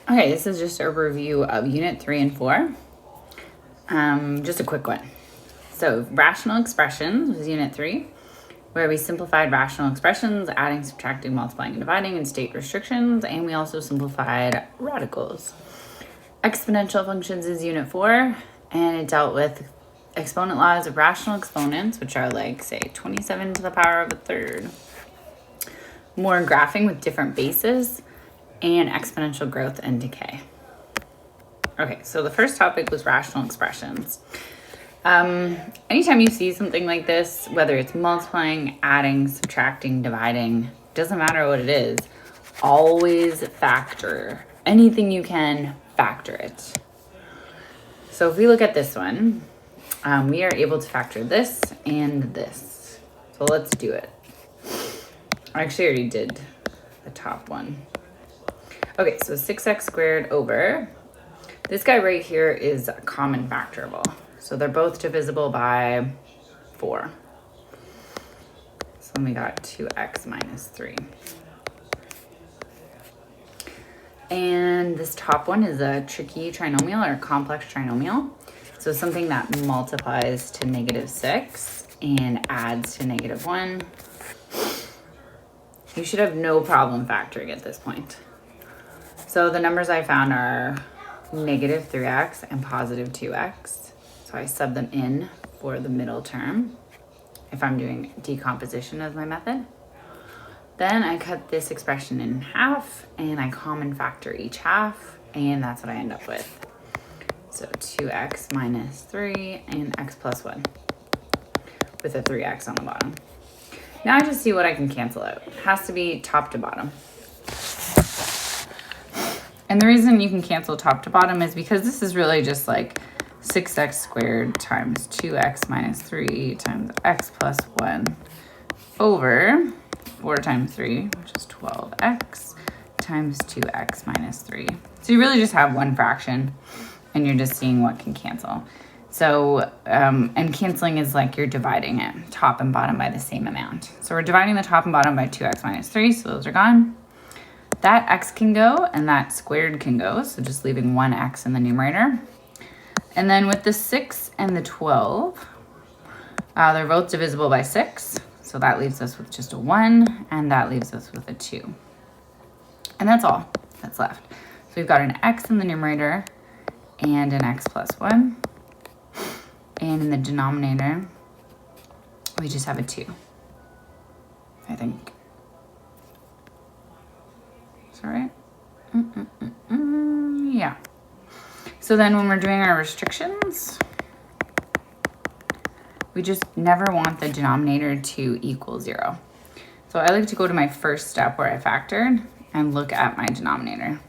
Okay, this is just a review of Unit 3 and 4. Just a quick one. So, rational expressions was Unit 3, where we simplified rational expressions, adding, subtracting, multiplying, and dividing, and state restrictions, and we also simplified radicals. Exponential functions is Unit 4, and it dealt with exponent laws of rational exponents, which are like, say, 27 to the power of a third. More graphing with different bases, and exponential growth and decay. Okay, so the first topic was rational expressions. Anytime you see something like this, whether it's multiplying, adding, subtracting, dividing, doesn't matter what it is, always factor. Anything you can, factor it. So if we look at this one, we are able to factor this and this. So let's do it. I actually already did the top one. Okay, so 6x squared over, this guy right here is a common factorable. So they're both divisible by 4. So then we got 2x minus 3. And this top one is a tricky trinomial or complex trinomial. So something that multiplies to -6 and adds to -1. You should have no problem factoring at this point. So the numbers I found are -3x and +2x. So I sub them in for the middle term if I'm doing decomposition as my method. Then I cut this expression in half and I common factor each half, and that's what I end up with. So 2x minus 3 and x plus 1 with a 3x on the bottom. Now I just see what I can cancel out. It has to be top to bottom. And the reason you can cancel top to bottom is because this is really just like 6x squared times 2x minus 3 times x plus 1 over 4 times 3, which is 12x, times 2x minus 3. So you really just have one fraction, and you're just seeing what can cancel. So, and canceling is like you're dividing it, top and bottom, by the same amount. So we're dividing the top and bottom by 2x minus 3, so those are gone. That x can go, and that squared can go, so just leaving one x in the numerator. And then with the 6 and the 12, they're both divisible by 6, so that leaves us with just a 1, and that leaves us with a 2. And that's all that's left. So we've got an x in the numerator and an x plus 1. And in the denominator, we just have a 2, I think. Is that right? Yeah. So then when we're doing our restrictions, we just never want the denominator to equal 0. So I like to go to my first step where I factored and look at my denominator.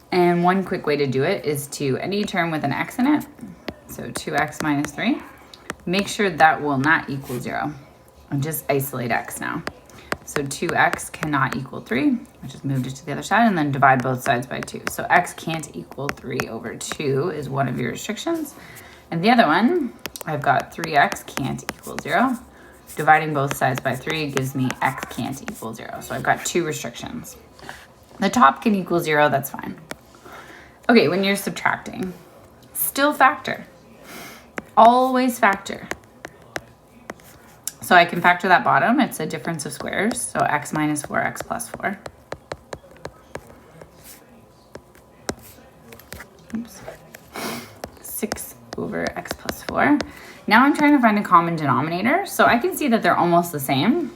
And one quick way to do it is to any term with an x in it, so 2x minus 3, make sure that will not equal 0. And just isolate x now. So 2x cannot equal 3. I just moved it to the other side, and then divide both sides by 2. So x can't equal 3 over 2 is one of your restrictions. And the other one, I've got 3x can't equal 0. Dividing both sides by 3 gives me x can't equal 0. So I've got 2 restrictions. The top can equal 0, that's fine. Okay, when you're subtracting, still factor. Always factor. So I can factor that bottom. It's a difference of squares. So x minus 4, x plus 4. Oops. 6 over x plus 4. Now I'm trying to find a common denominator. So I can see that they're almost the same.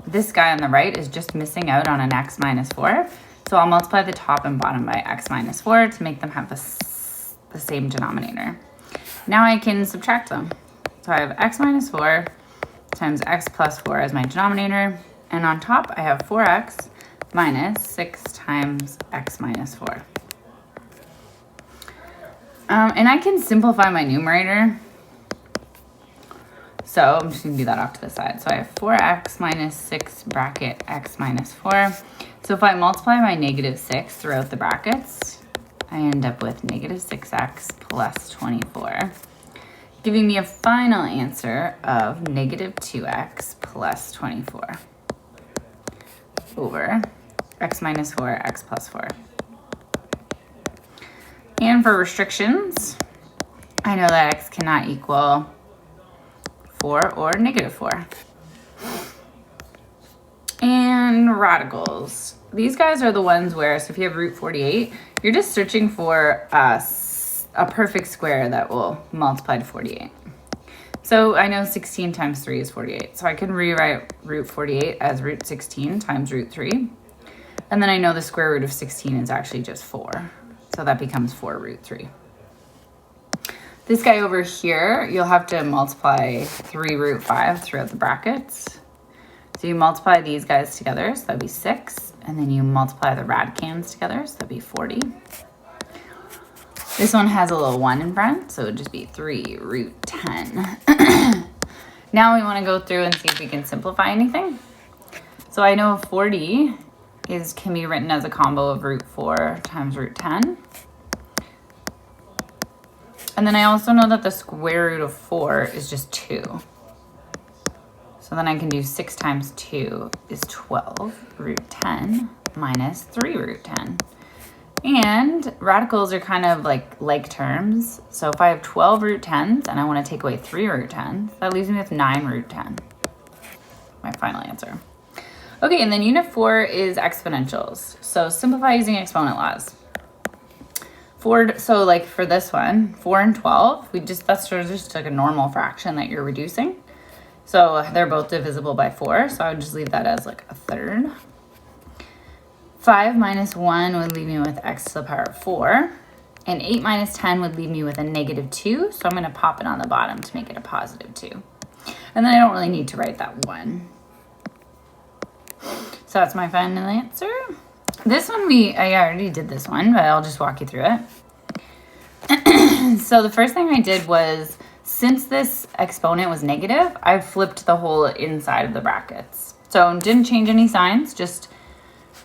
This guy on the right is just missing out on an x minus 4. So I'll multiply the top and bottom by x minus 4 to make them have the same denominator. Now I can subtract them. So I have x minus 4 times x plus 4 as my denominator. And on top, I have 4x minus 6 times x minus 4. And I can simplify my numerator. So I'm just going to do that off to the side. So I have 4x minus 6 bracket x minus 4. So if I multiply my -6 throughout the brackets, I end up with -6x plus 24. Giving me a final answer of -2x plus 24 over x minus 4, x plus 4. And for restrictions, I know that x cannot equal 4 or negative 4. And radicals. These guys are the ones where, so if you have root 48, you're just searching for a perfect square that will multiply to 48. So I know 16 times 3 is 48. So I can rewrite root 48 as root 16 times root 3. And then I know the square root of 16 is actually just 4. So that becomes 4 root 3. This guy over here, you'll have to multiply 3 root 5 throughout the brackets. So you multiply these guys together, so that'd be 6. And then you multiply the radicans together, so that'd be 40. This one has a little 1 in front, so it would just be 3 root 10. Now we want to go through and see if we can simplify anything. So I know 40 can be written as a combo of root 4 times root 10. And then I also know that the square root of 4 is just 2. So then I can do 6 times 2 is 12 root 10 minus 3 root 10. And radicals are kind of like terms. So if I have 12 root 10s and I want to take away 3 root 10s, that leaves me with 9 root 10. My final answer. Okay, and then unit 4 is exponentials. So simplify using exponent laws. So like for this one, 4 and 12, that's just like a normal fraction that you're reducing. So they're both divisible by 4, so I would just leave that as like a third. 5 minus 1 would leave me with x to the power of 4. And 8 minus 10 would leave me with a negative 2, so I'm going to pop it on the bottom to make it a positive 2. And then I don't really need to write that 1. So that's my final answer. This one I already did this one, but I'll just walk you through it. So the first thing I did was, since this exponent was negative, I flipped the whole inside of the brackets. So didn't change any signs, just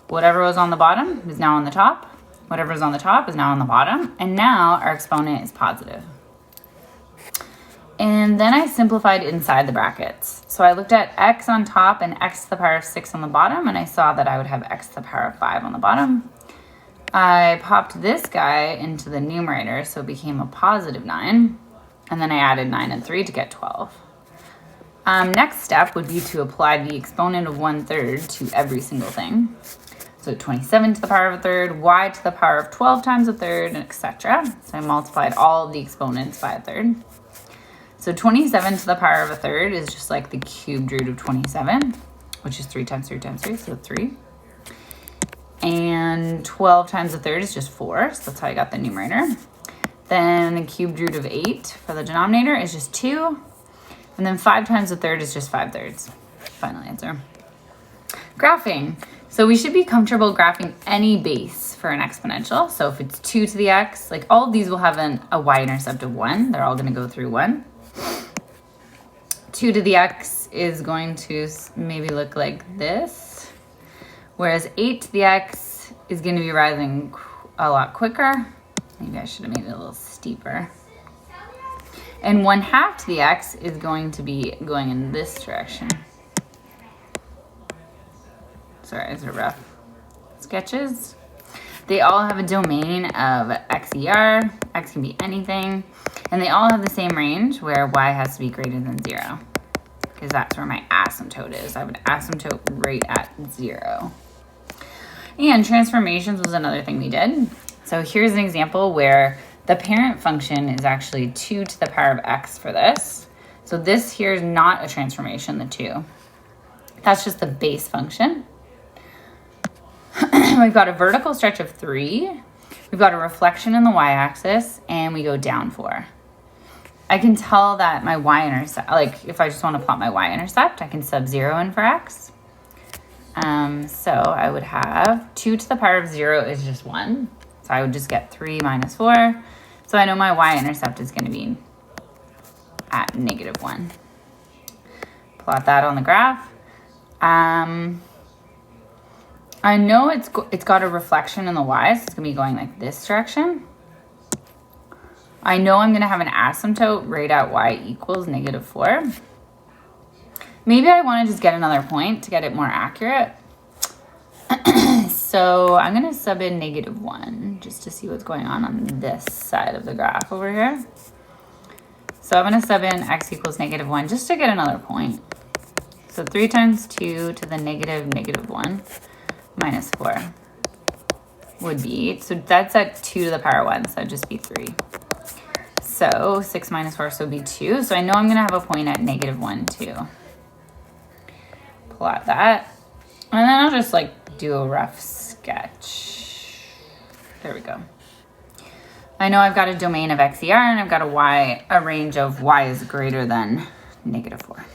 whatever was on the bottom is now on the top. Whatever is on the top is now on the bottom. And now our exponent is positive. And then I simplified inside the brackets. So I looked at x on top and x to the power of 6 on the bottom, and I saw that I would have x to the power of 5 on the bottom. I popped this guy into the numerator, so it became a positive 9. And then I added 9 and 3 to get 12. Next step would be to apply the exponent of 1/3 to every single thing. So 27 to the power of a third, y to the power of 12 times a third, etc. So I multiplied all of the exponents by a third. So 27 to the power of a third is just like the cubed root of 27, which is 3 times 3 times 3, so 3. And 12 times a third is just 4, so that's how I got the numerator. Then the cubed root of 8 for the denominator is just 2. And then 5 times a third is just 5/3. Final answer. Graphing. So we should be comfortable graphing any base for an exponential. So if it's 2 to the x, like all of these will have a y-intercept of 1. They're all going to go through 1. 2 to the x is going to maybe look like this. Whereas 8 to the x is going to be rising a lot quicker. Maybe I should have made it a little steeper. And 1/2 to the x is going to be going in this direction. Sorry, these are rough sketches. They all have a domain of xer. X can be anything. And they all have the same range where y has to be greater than 0. Because that's where my asymptote is. I have an asymptote right at 0. And transformations was another thing we did. So here's an example where the parent function is actually 2 to the power of x for this. So this here is not a transformation, the 2. That's just the base function. We've got a vertical stretch of 3. We've got a reflection in the y-axis, and we go down 4. I can tell that my y-intercept, like if I just want to plot my y-intercept, I can sub 0 in for x. So I would have 2 to the power of 0 is just 1. So I would just get 3 minus 4. So I know my y-intercept is going to be at -1. Plot that on the graph. I know it's got a reflection in the y, so it's going to be going like this direction. I know I'm going to have an asymptote right at y equals -4. Maybe I want to just get another point to get it more accurate. So I'm going to sub in -1 just to see what's going on this side of the graph over here. So I'm going to sub in x equals -1 just to get another point. So 3 times 2 to the -1 minus 4 would be, so that's at 2 to the power 1, so that'd just be 3. So 6 minus 4, so it'd be 2. So I know I'm going to have a point at -1 too. Plot that. And then I'll just like do a rough sketch. There we go. I know I've got a domain of XER and I've got a range of y is greater than -4.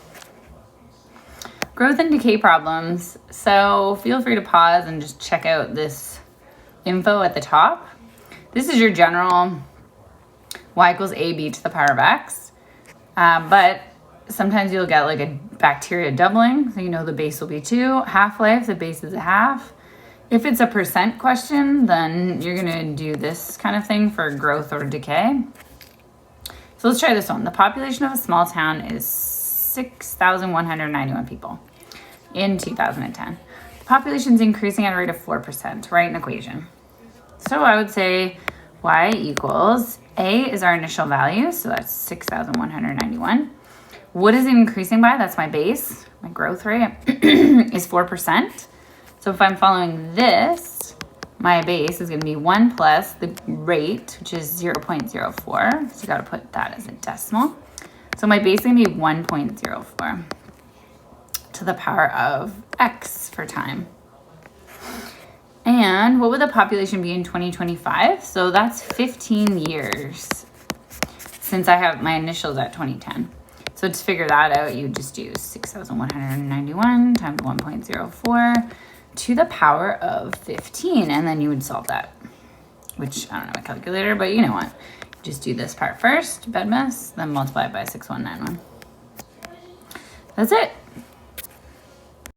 Growth and decay problems. So feel free to pause and just check out this info at the top. This is your general y equals ab to the power of x. But sometimes you'll get like a bacteria doubling. So you know the base will be 2. Half-life, the base is a half. If it's a percent question, then you're going to do this kind of thing for growth or decay. So let's try this one. The population of a small town is 6,191 people in 2010. The population is increasing at a rate of 4%. Write an equation. So I would say y equals, A is our initial value, so that's 6,191. What is it increasing by? That's my base. My growth rate is 4%. So if I'm following this, my base is going to be 1 plus the rate, which is 0.04. So you got to put that as a decimal. So my base is going to be 1.04 to the power of x for time. And what would the population be in 2025? So that's 15 years since I have my initials at 2010. So to figure that out, you just do 6,191 times 1.04 to the power of 15, and then you would solve that, which I don't know my calculator, but you know what? Just do this part first, bedmess, then multiply it by 6191. That's it.